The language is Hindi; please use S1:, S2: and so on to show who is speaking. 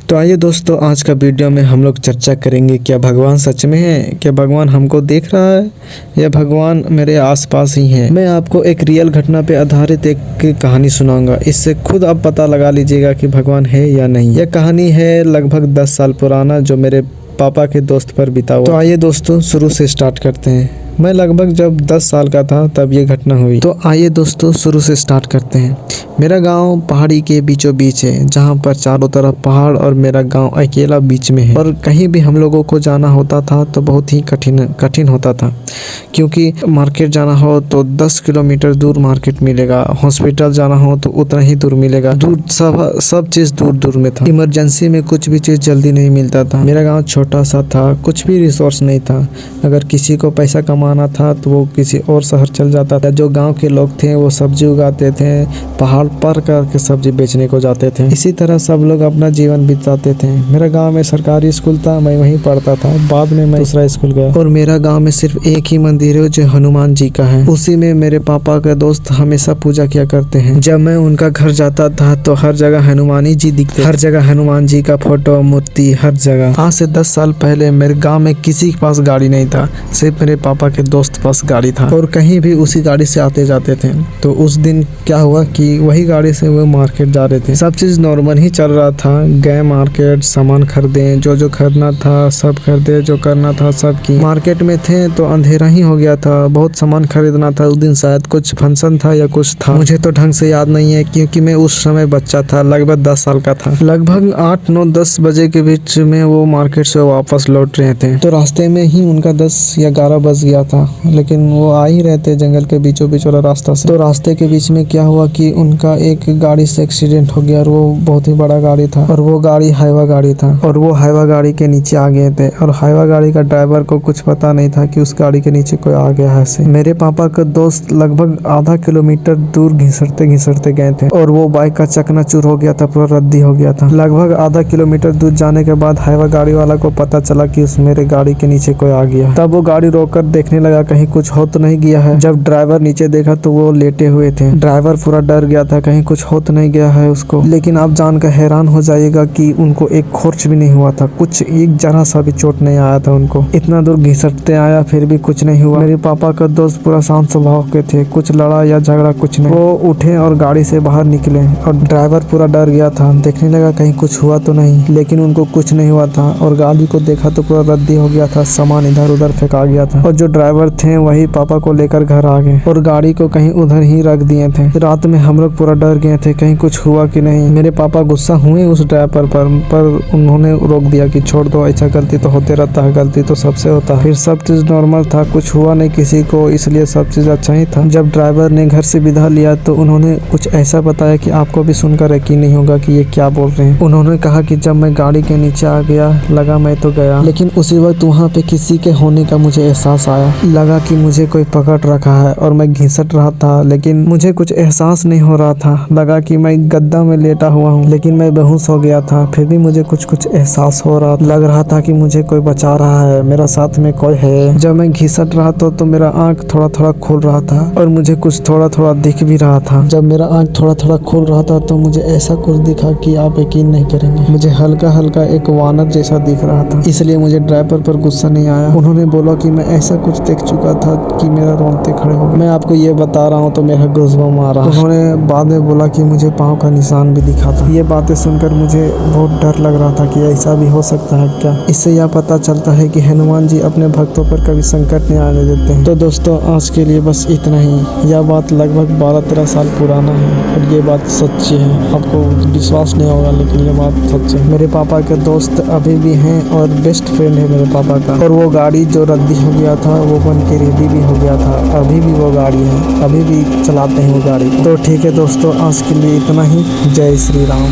S1: तो आइए दोस्तों, आज का वीडियो में हम लोग चर्चा करेंगे क्या भगवान सच में है, क्या भगवान हमको देख रहा है या भगवान मेरे आसपास ही है। मैं आपको एक रियल घटना पे आधारित एक कहानी सुनाऊंगा। इससे खुद आप पता लगा लीजिएगा कि भगवान है या नहीं। यह कहानी है लगभग 10 साल पुराना, जो मेरे पापा के दोस्त पर बीता हुआ। तो आइए दोस्तों, शुरू से स्टार्ट करते हैं। मैं लगभग जब 10 साल का था तब ये घटना हुई। तो आइए दोस्तों, शुरू से स्टार्ट करते हैं। मेरा गांव पहाड़ी के बीचों बीच है, जहां पर चारों तरफ पहाड़ और मेरा गांव अकेला बीच में है। और कहीं भी हम लोगों को जाना होता था तो बहुत ही कठिन होता था, क्योंकि मार्केट जाना हो तो 10 किलोमीटर दूर मार्केट मिलेगा, हॉस्पिटल जाना हो तो उतना ही दूर मिलेगा। दूर सब चीज़ दूर में था। इमरजेंसी में कुछ भी चीज़ जल्दी नहीं मिलता था। मेरा गाँव छोटा सा था, कुछ भी रिसोर्स नहीं था। अगर किसी को पैसा कमाना था तो वो किसी और शहर चल जाता था। जो गांव के लोग थे वो सब्जी उगाते थे, पहाड़ पर करके सब्जी बेचने को जाते थे। इसी तरह सब लोग अपना जीवन बिताते थे। मेरा गांव में सरकारी स्कूल था, मैं वहीं पढ़ता था। बाद में मैं दूसरा स्कूल गया। और मेरा गांव में सिर्फ एक ही मंदिर है, जो हनुमान जी का है। उसी में मेरे पापा के दोस्त हमेशा पूजा किया करते हैं। जब मैं उनका घर जाता था तो हर जगह हनुमान जी दिखते, हर जगह हनुमान जी का फोटो, मूर्ति, हर जगह। आज से 10 साल पहले मेरे गाँव में किसी के पास गाड़ी नहीं था, सिर्फ मेरे पापा के दोस्त पास गाड़ी था, और कहीं भी उसी गाड़ी से आते जाते थे। तो उस दिन क्या हुआ कि वही गाड़ी से वो मार्केट जा रहे थे। सब चीज नॉर्मल ही चल रहा था। गए मार्केट, सामान खरीदे, जो खरीदना था सब खरीदे, जो करना था सब की। मार्केट में थे तो अंधेरा ही हो गया था। बहुत सामान खरीदना था। उस दिन शायद कुछ फंक्शन था या कुछ था, मुझे तो ढंग से याद नहीं है, क्योंकि मैं उस समय बच्चा था, लगभग 10 साल का था। लगभग 8, 9, 10 बजे के बीच में वो मार्केट से वापस लौट रहे थे। तो रास्ते में ही उनका 10 या 11 बज गया था, लेकिन वो आ ही रहे थे जंगल के बीचों बीच वाला रास्ता से। तो रास्ते के बीच में क्या हुआ कि उनका एक गाड़ी से एक्सीडेंट हो गया, और वो बहुत ही बड़ा गाड़ी था, और वो गाड़ी हाईवा गाड़ी था, और वो हाईवा गाड़ी के नीचे आ गए थे। और हाईवा गाड़ी का ड्राइवर को कुछ पता नहीं था कि उस गाड़ी के नीचे कोई आ गया है ऐसे। मेरे पापा का दोस्त लगभग आधा किलोमीटर दूर घिसटते गए थे, और वो बाइक का चकनाचूर हो गया था, पूरा रद्दी हो गया था। लगभग आधा किलोमीटर दूर जाने के बाद हाईवा गाड़ी वाला को पता चला कि उस मेरे गाड़ी के नीचे कोई आ गया। तब वो गाड़ी रोककर देखने लगा कहीं कुछ हो तो नहीं गया है। जब ड्राइवर नीचे देखा तो वो लेटे हुए थे। ड्राइवर पूरा डर गया था, कहीं कुछ हो तो नहीं गया है उसको। लेकिन आप जानकर हैरान हो जाइएगा कि उनको एक खोर्च भी नहीं हुआ था, कुछ एक जरा सा भी चोट नहीं आया था उनको। इतना दूर घिसटते आया फिर भी कुछ नहीं हुआ। मेरे पापा का दोस्त पूरा शांत स्वभाव के थे, कुछ लड़ा या झगड़ा कुछ नहीं। वो उठे और गाड़ी से बाहर निकले, और ड्राइवर पूरा डर गया था, देखने लगा कहीं कुछ हुआ तो नहीं, लेकिन उनको कुछ नहीं हुआ था। और गाड़ी को देखा तो पूरा रद्दी हो गया था, सामान इधर उधर फेंका गया था। और जो ड्राइवर थे वही पापा को लेकर घर आ गए, और गाड़ी को कहीं उधर ही रख दिए थे। रात में हम लोग पूरा डर गए थे कहीं कुछ हुआ कि नहीं। मेरे पापा गुस्सा हुए उस ड्राइवर पर उन्होंने रोक दिया कि छोड़ दो, ऐसा गलती तो होते रहता है, गलती तो सबसे होता है। फिर सब चीज नॉर्मल था, कुछ हुआ नहीं किसी को, इसलिए सब चीज अच्छा ही था। जब ड्राइवर ने घर से विदा लिया तो उन्होंने कुछ ऐसा बताया कि आपको भी सुनकर यकीन नहीं होगा कि ये क्या बोल रहे हैं। उन्होंने कहा कि जब मैं गाड़ी के नीचे आ गया, लगा मैं तो गया, लेकिन उसी वक्त वहाँ पे किसी के होने का मुझे एहसास आया। लगा कि मुझे कोई पकड़ रखा है, और मैं घिसट रहा था, लेकिन मुझे कुछ एहसास नहीं हो रहा था। लगा कि मैं गद्दा में लेटा हुआ हूँ, लेकिन मैं बेहोश हो गया था। फिर भी मुझे कुछ एहसास हो रहा, लग रहा था कि मुझे कोई बचा रहा है, मेरा साथ में कोई है। जब मैं घिसट रहा तो मेरा आँख थोड़ा खुल रहा था, और मुझे कुछ थोड़ा दिख भी रहा था। जब मेरा आँख थोड़ा खुल रहा था तो मुझे ऐसा कुछ दिखा कि आप यकीन नहीं करेंगे। मुझे हल्का एक वानर जैसा दिख रहा था, इसलिए मुझे ड्राइवर पर गुस्सा नहीं आया। उन्होंने बोला कि मैं ऐसा कुछ देख चुका था कि मेरा रोंगटे खड़े हो गए। मैं आपको ये बता रहा हूँ तो मेरा गूज़बम्प आ रहा। उन्होंने बाद में बोला कि मुझे पाँव का निशान भी दिखा था। ये बातें सुनकर मुझे बहुत डर लग रहा था कि ऐसा भी हो सकता है क्या। इससे यह पता चलता है कि हनुमान जी अपने भक्तों पर कभी संकट नहीं आने देते हैं। तो दोस्तों, आज के लिए बस इतना ही। यह बात लगभग 12-13 साल पुराना है, और ये बात सच्ची है। आपको विश्वास नहीं होगा, लेकिन ये बात सच है। मेरे पापा के दोस्त अभी भी हैं, और बेस्ट फ्रेंड है मेरे पापा का। और वो गाड़ी जो रद्दी हो गया था वो बन के रेडी भी हो गया था, अभी भी वो गाड़ी है, अभी भी चलाते हैं वो गाड़ी। तो ठीक है दोस्तों, आज के लिए इतना ही। जय श्री राम।